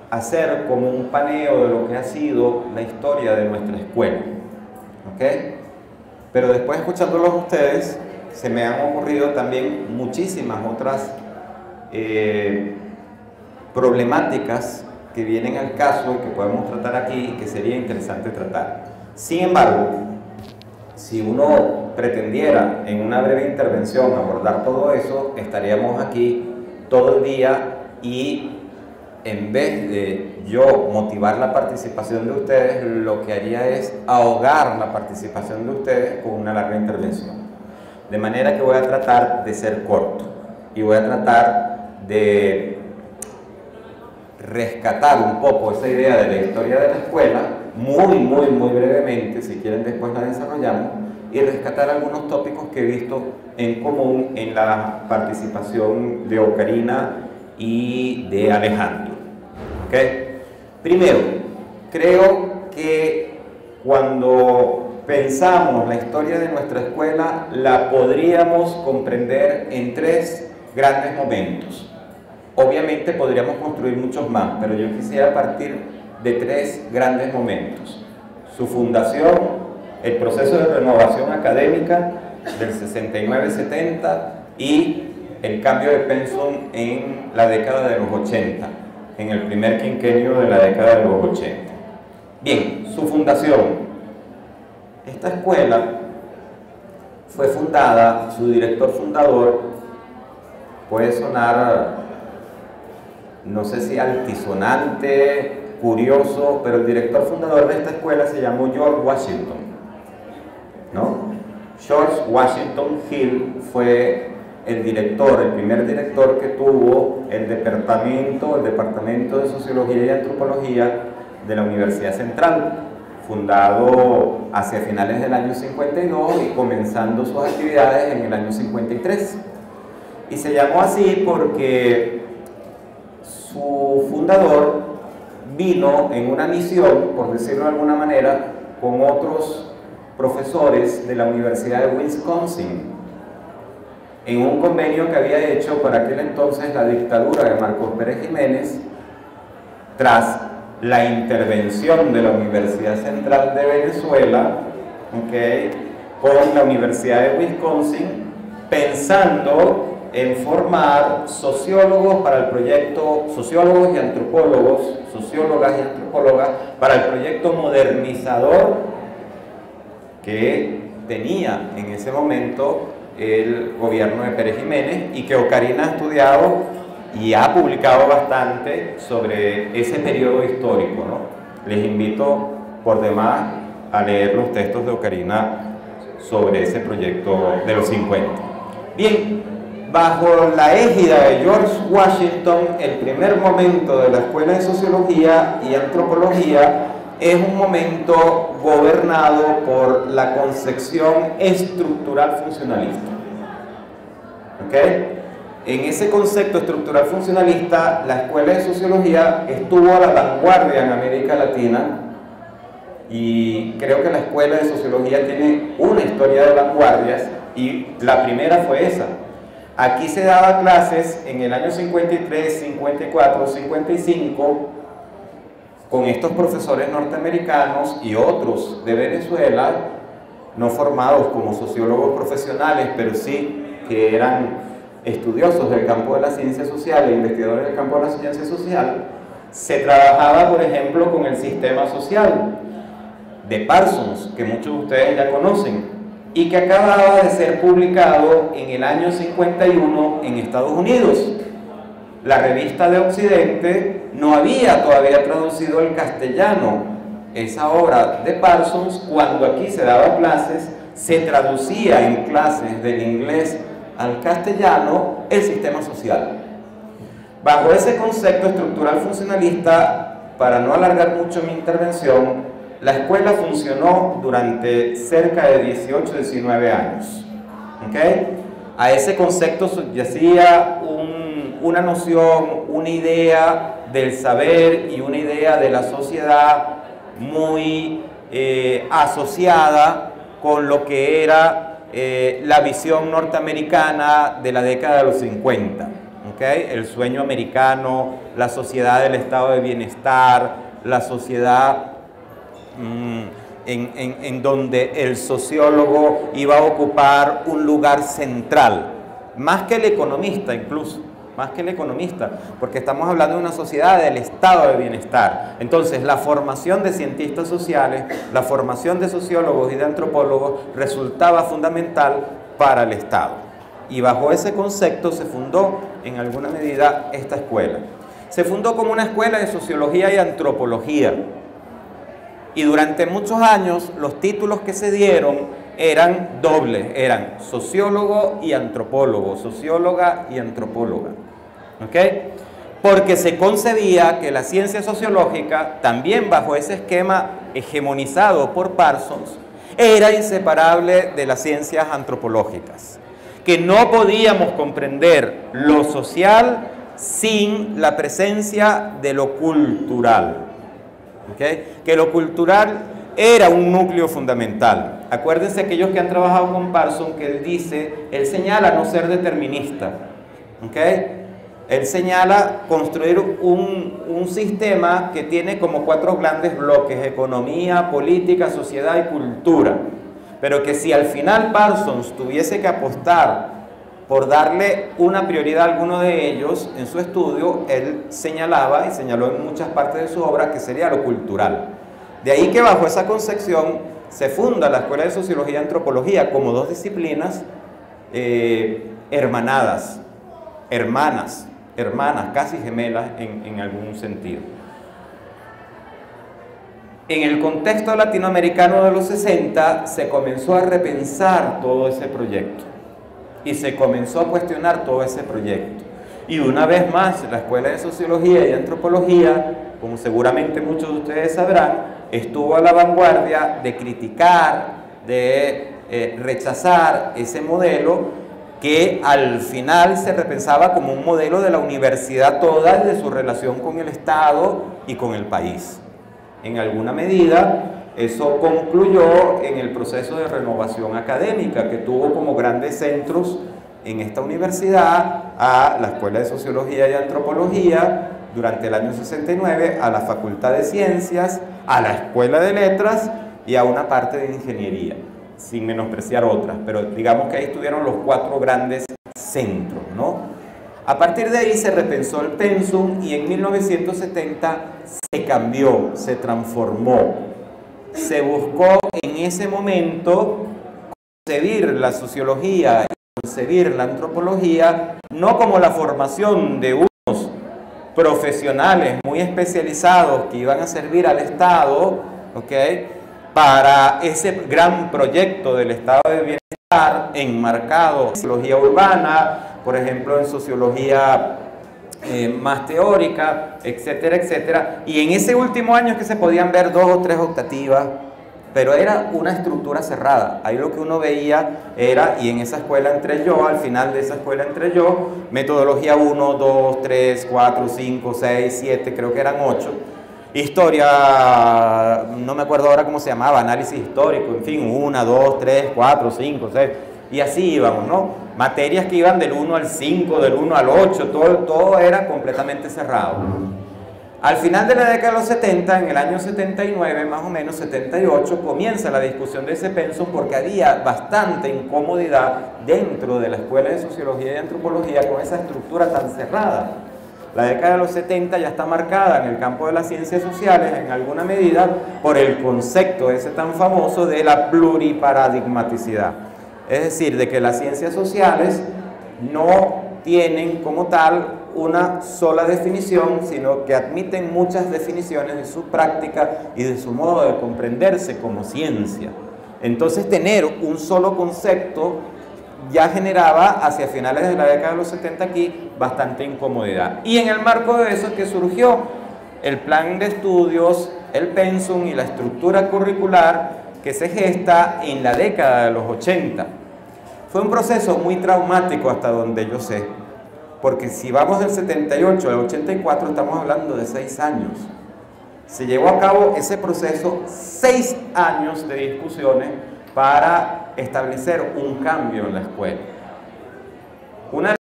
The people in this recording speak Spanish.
hacer como un paneo de lo que ha sido la historia de nuestra escuela, ¿ok? Pero después, escuchándolos a ustedes, se me han ocurrido también muchísimas otras problemáticas que vienen al caso y que podemos tratar aquí y que sería interesante tratar. Sin embargo, si uno pretendiera en una breve intervención abordar todo eso, estaríamos aquí todo el día y en vez de yo motivar la participación de ustedes, lo que haría es ahogar la participación de ustedes con una larga intervención. De manera que voy a tratar de ser corto y voy a tratar de rescatar un poco esa idea de la historia de la escuela, muy brevemente, si quieren después la desarrollamos, y rescatar algunos tópicos que he visto en común en la participación de Ocarina y de Alejandro. ¿Okay? Primero, creo que cuando pensamos la historia de nuestra escuela, la podríamos comprender en tres grandes momentos. Obviamente podríamos construir muchos más, pero yo quisiera partir de tres grandes momentos. Su fundación, el proceso de renovación académica del 69-70 y el cambio de pensum en la década de los 80, en el primer quinquenio de la década de los 80. Bien, su fundación. Esta escuela fue fundada, su director fundador, puede sonar, no sé si altisonante, curioso, pero el director fundador de esta escuela se llamó George Washington, ¿no? George Washington Hill fue el director, el primer director que tuvo el departamento de Sociología y Antropología de la Universidad Central, fundado hacia finales del año 52 y comenzando sus actividades en el año 53. Y se llamó así porque su fundador vino en una misión, por decirlo de alguna manera, con otros profesores de la Universidad de Wisconsin, en un convenio que había hecho para aquel entonces la dictadura de Marcos Pérez Jiménez, tras la intervención de la Universidad Central de Venezuela, ¿okay?, con la Universidad de Wisconsin, pensando en formar sociólogos para el proyecto, sociólogos y antropólogos, sociólogas y antropólogas, para el proyecto modernizador que tenía en ese momento el gobierno de Pérez Jiménez y que Ocarina ha estudiado y ha publicado bastante sobre ese periodo histórico, ¿no? Les invito por demás a leer los textos de Ocarina sobre ese proyecto de los 50. Bien, bajo la égida de George Washington, el primer momento de la Escuela de Sociología y Antropología es un momento gobernado por la concepción estructural funcionalista. ¿Okay? En ese concepto estructural funcionalista, la Escuela de Sociología estuvo a la vanguardia en América Latina y creo que la Escuela de Sociología tiene una historia de vanguardias y la primera fue esa. Aquí se daba clases en el año 53, 54, 55 con estos profesores norteamericanos y otros de Venezuela, no formados como sociólogos profesionales, pero sí que eran estudiosos del campo de la ciencia social e investigadores del campo de la ciencia social. Se trabajaba, por ejemplo, con el sistema social de Parsons, que muchos de ustedes ya conocen, y que acababa de ser publicado en el año 51 en Estados Unidos. La revista de Occidente no había todavía traducido al castellano esa obra de Parsons. Cuando aquí se daba clases, se traducía en clases del inglés al castellano el sistema social. Bajo ese concepto estructural funcionalista, para no alargar mucho mi intervención, la escuela funcionó durante cerca de 18, 19 años. ¿Okay? A ese concepto subyacía una noción, una idea del saber y una idea de la sociedad muy asociada con lo que era la visión norteamericana de la década de los 50. ¿ok? El sueño americano, la sociedad del estado de bienestar, la sociedad en donde el sociólogo iba a ocupar un lugar central, más que el economista incluso, más que el economista, porque estamos hablando de una sociedad del estado de bienestar. Entonces, la formación de cientistas sociales, la formación de sociólogos y de antropólogos resultaba fundamental para el Estado. Y bajo ese concepto se fundó, en alguna medida, esta escuela. Se fundó como una escuela de sociología y antropología. Y durante muchos años, los títulos que se dieron eran dobles, eran sociólogo y antropólogo, socióloga y antropóloga. ¿Ok? Porque se concebía que la ciencia sociológica, también bajo ese esquema hegemonizado por Parsons, era inseparable de las ciencias antropológicas, que no podíamos comprender lo social sin la presencia de lo cultural. ¿Ok? Que lo cultural era un núcleo fundamental. Acuérdense aquellos que han trabajado con Parsons que él señala no ser determinista. ¿Ok? Él señala construir un sistema que tiene como 4 grandes bloques: economía, política, sociedad y cultura. Pero que si al final Parsons tuviese que apostar por darle una prioridad a alguno de ellos en su estudio, él señalaba, y señaló en muchas partes de su obra, que sería lo cultural. De ahí que bajo esa concepción se funda la Escuela de Sociología y Antropología como 2 disciplinas hermanadas, hermanas, casi gemelas en algún sentido. En el contexto latinoamericano de los 60 se comenzó a repensar todo ese proyecto y se comenzó a cuestionar todo ese proyecto. Y una vez más, la Escuela de Sociología y Antropología, como seguramente muchos de ustedes sabrán, estuvo a la vanguardia de criticar, de rechazar ese modelo que al final se repensaba como un modelo de la universidad toda y de su relación con el Estado y con el país. En alguna medida, eso concluyó en el proceso de renovación académica que tuvo como grandes centros en esta universidad a la Escuela de Sociología y Antropología durante el año 69, a la Facultad de Ciencias, a la Escuela de Letras y a una parte de Ingeniería, sin menospreciar otras, pero digamos que ahí estuvieron los 4 grandes centros, ¿no? A partir de ahí se repensó el pensum y en 1970 se cambió, se transformó. Se buscó en ese momento concebir la sociología y concebir la antropología no como la formación de unos profesionales muy especializados que iban a servir al Estado, ¿ok?, para ese gran proyecto del estado de bienestar enmarcado en sociología urbana, por ejemplo en sociología más teórica, etcétera, etcétera. Y en ese último año es que se podían ver 2 o 3 optativas, pero era una estructura cerrada. Ahí lo que uno veía era, y en esa escuela entré yo, al final de esa escuela entré yo, metodología 1, 2, 3, 4, 5, 6, 7, creo que eran 8. Historia, no me acuerdo ahora cómo se llamaba, análisis histórico, en fin, 1, 2, 3, 4, 5, 6, y así íbamos, ¿no? Materias que iban del 1 al 5, del 1 al 8, todo era completamente cerrado. Al final de la década de los 70, en el año 79, más o menos 78, comienza la discusión de ese pensum porque había bastante incomodidad dentro de la Escuela de Sociología y Antropología con esa estructura tan cerrada. La década de los 70 ya está marcada en el campo de las ciencias sociales, en alguna medida, por el concepto ese tan famoso de la pluriparadigmaticidad. Es decir, de que las ciencias sociales no tienen como tal una sola definición, sino que admiten muchas definiciones de su práctica y de su modo de comprenderse como ciencia. Entonces, tener un solo concepto ya generaba hacia finales de la década de los 70 aquí bastante incomodidad. Y en el marco de eso es que surgió el plan de estudios, el pensum y la estructura curricular que se gesta en la década de los 80. Fue un proceso muy traumático hasta donde yo sé, porque si vamos del 78 al 84 estamos hablando de 6 años. Se llevó a cabo ese proceso, 6 años de discusiones para establecer un cambio en la escuela. Una